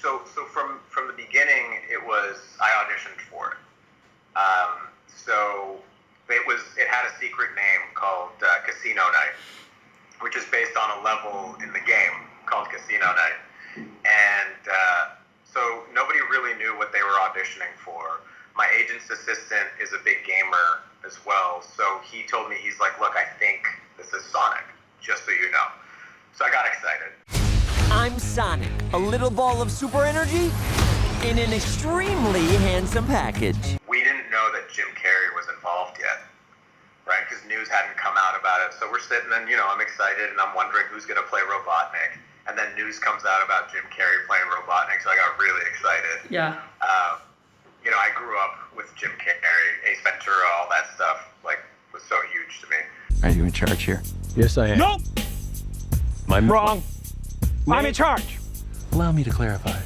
So from the beginning, I auditioned for it. So it had a secret name called Casino Night, which is based on a level in the game called Casino Night. And so nobody really knew what they were auditioning for. My agent's assistant is a big gamer as well, so he told me, he's like, look, I think this is Sonic, just so you know. So I got excited. I'm Sonic, a little ball of super energy in an extremely handsome package. We didn't know that Jim Carrey was involved yet, right? Because news hadn't come out about it. So we're sitting and, I'm excited and I'm wondering who's going to play Robotnik. And then news comes out about Jim Carrey playing Robotnik, so I got really excited. Yeah. I grew up with Jim Carrey, Ace Ventura, all that stuff, was so huge to me. Are you in charge here? Yes, I am. Nope! I'm Wrong. I'm in charge. Allow me to clarify.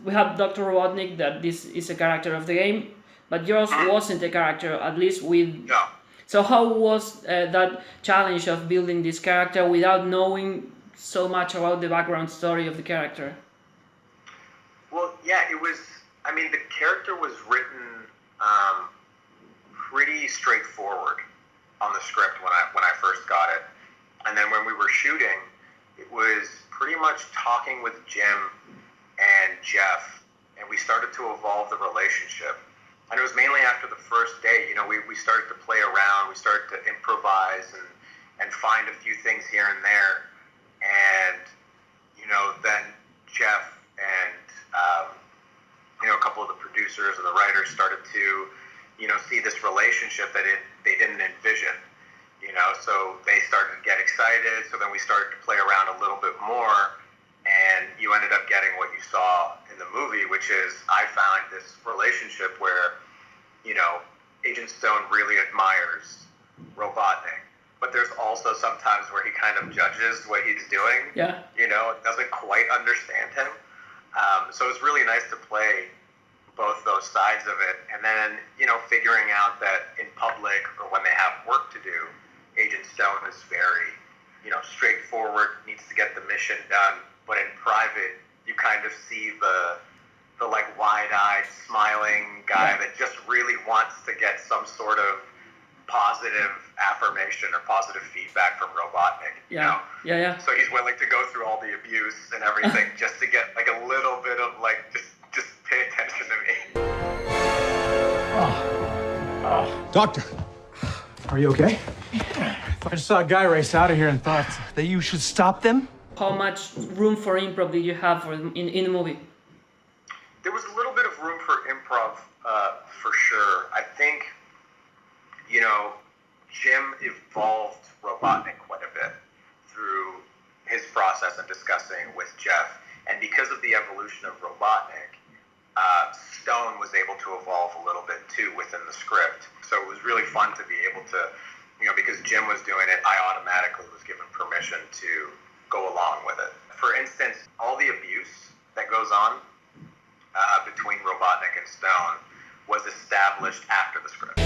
We have Dr. Robotnik, that this is a character of the game, but yours wasn't a character, at least with... No. So how was that challenge of building this character without knowing so much about the background story of the character? Well, yeah, the character was written pretty straightforward on the script when I first got it. And then when we were shooting, it was pretty much talking with Jim and Jeff, and we started to evolve the relationship. And it was mainly after the first day, we started to play around, we started to improvise and find a few things here and there. And, then Jeff and, a couple of the producers and the writers started to, see this relationship that they didn't envision. So they started to get excited. So then we started to play around a little bit more, and you ended up getting what you saw in the movie, which is I found this relationship where, Agent Stone really admires Robotnik, but there's also sometimes where he kind of judges what he's doing. Yeah. Doesn't quite understand him. So it's really nice to play both those sides of it, and then figuring out that in public or when they have work to do, Agent Stone is very straightforward, needs to get the mission done, but in private you kind of see the wide-eyed smiling guy that just really wants to get some sort of positive affirmation or positive feedback from Robotnik. Yeah. So he's willing to go through all the abuse and everything just to get a little bit of just pay attention to me. Doctor, are you okay? I just saw a guy race out of here and thought that you should stop them. How much room for improv did you have in the movie? There was a little bit of room for improv, for sure. I think, Jim evolved Robotnik quite a bit through his process and discussing with Jeff. And because of the evolution of Robotnik, Stone was able to evolve a little bit too within the script. So it was really fun to be able to, because Jim was doing it, I automatically was given permission to go along with it. For instance, all the abuse that goes on between Robotnik and Stone was established after the script.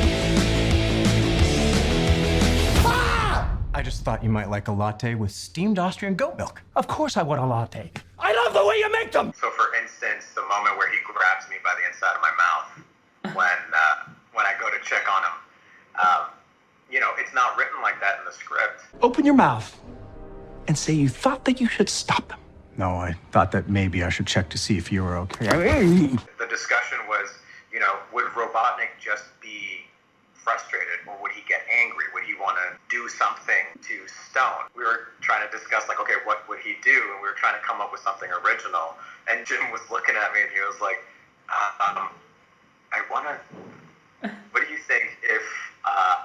I just thought you might like a latte with steamed Austrian goat milk. Of course I want a latte. I love the way you make them. So for instance, the moment where he grabs me by the inside of my mouth when I go to check on him, it's not written like that in the script. Open your mouth and say you thought that you should stop them. No, I thought that maybe I should check to see if you were okay. The discussion was, would Robotnik just be frustrated, or would he get angry? Would he want to do something to Stone? We were trying to discuss, okay, what would he do? And we were trying to come up with something original. And Jim was looking at me and he was like, what do you think if,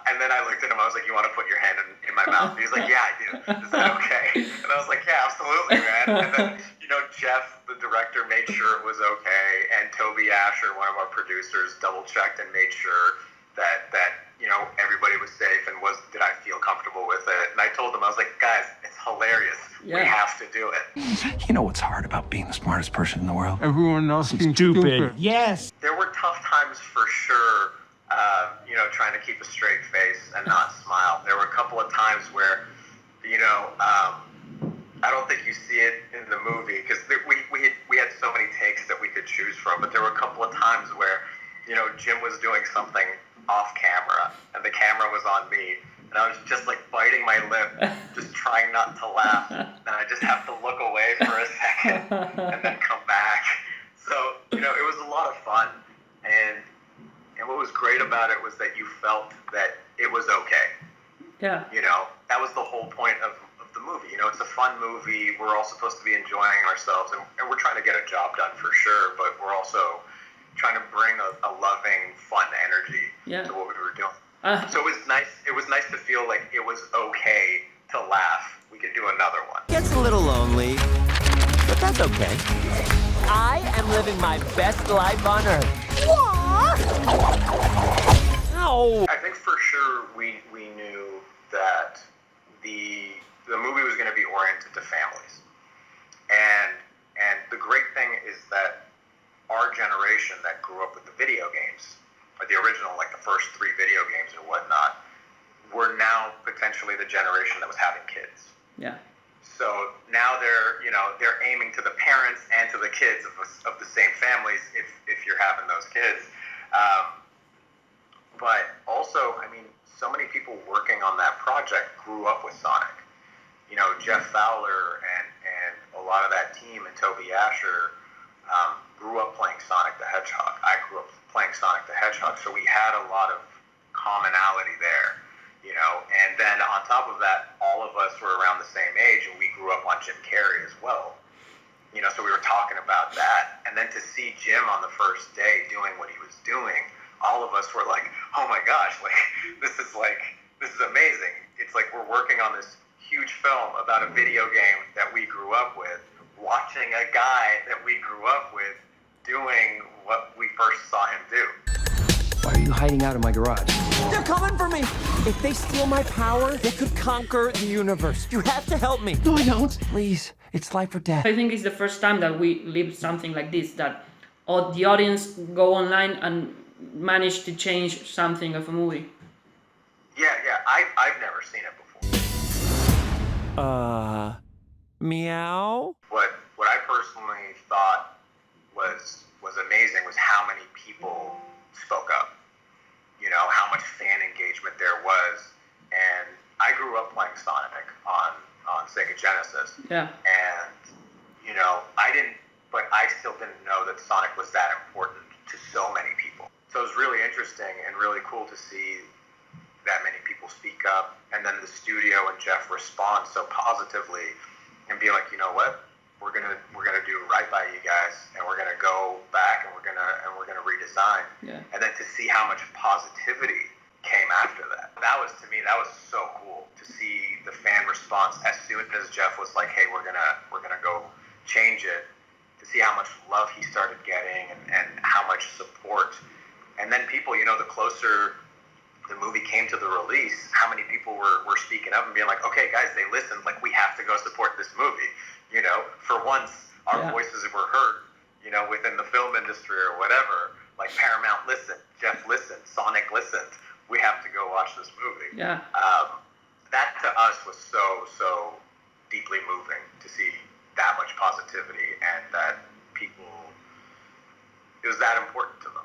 and then I looked at him, I was like, you want to put your hand in my mouth? And he was like, yeah, I do. Is that okay? And I was like, yeah, absolutely, man. And then, Jeff, the director, made sure it was okay. And Toby Asher, one of our producers, double-checked and made sure that everybody was safe and did I feel comfortable with it? And I told them, I was like, guys, it's hilarious. Yeah. We have to do it. You know what's hard about being the smartest person in the world? Everyone else is Stupid. Yes. There were tough times for sure, trying to keep a straight face and not smile. There were a couple of times where, I don't think you see it in the movie because we could choose from, but there were a couple of times where, you know, Jim was doing something off camera and the camera was on me, and I was just like biting my lip, just trying not to laugh, and I just have to look away for a second and then come back. So, you know, it was a lot of fun, and what was great about it was that you felt that it was okay. Yeah. You know, that was the whole point of the movie. You know, it's a fun movie. We're all supposed to be enjoying ourselves, and we're trying to get a job done for sure, but we're also trying to bring a loving, fun energy to what we were doing. So it was nice. It was nice to feel like it was okay to laugh. We could do another one. Gets a little lonely, but that's okay. I am living my best life on Earth. Ow! I think for sure we knew that the movie was going to be oriented to families, and the great thing is that our generation that grew up with the video games, or the original, like the first 3 video games or whatnot, we're now potentially the generation that was having kids. Yeah. So now they're aiming to the parents and to the kids of the same families if you're having those kids. But also, I mean, so many people working on that project grew up with Sonic. You know, Jeff Fowler and a lot of that team and Toby Asher grew up playing Sonic the Hedgehog. I grew up playing Sonic the Hedgehog, so we had a lot of commonality there, you know. And then on top of that, all of us were around the same age, and we grew up on Jim Carrey as well. You know, so we were talking about that. And then to see Jim on the first day doing what he was doing, all of us were like, oh my gosh, like, this is amazing. It's like we're working on this huge film about a video game that we grew up with, watching a guy that we grew up with doing what we first saw him do. Why are you hiding out in my garage? They're coming for me! If they steal my power, they could conquer the universe. You have to help me. No, I don't. Please, it's life or death. I think it's the first time that we lived something like this, that the audience go online and manage to change something of a movie. Yeah, I've never seen it before. Meow? What I personally thought was amazing was how many people spoke up. You know, how much fan engagement there was. And I grew up playing Sonic on Sega Genesis. Yeah. And, you know, I still didn't know that Sonic was that important to so many people. So it was really interesting and really cool to see that many people speak up, and then the studio and Jeff respond so positively and be like, you know what, we're gonna do right by you guys, and we're gonna go back and we're gonna redesign. Yeah. And then to see how much positivity came after that. That was so cool to see the fan response as soon as Jeff was like, hey, we're gonna go change it, to see how much love he started getting and how much support. And then people, you know, the closer the movie came to the release, how many people were speaking up and being like, okay, guys, they listened, like, we have to go support this movie. You know, for once, our voices were heard, you know, within the film industry or whatever. Like, Paramount listened, Jeff listened, Sonic listened. We have to go watch this movie. Yeah. That to us was so deeply moving to see that much positivity and that people, it was that important to them.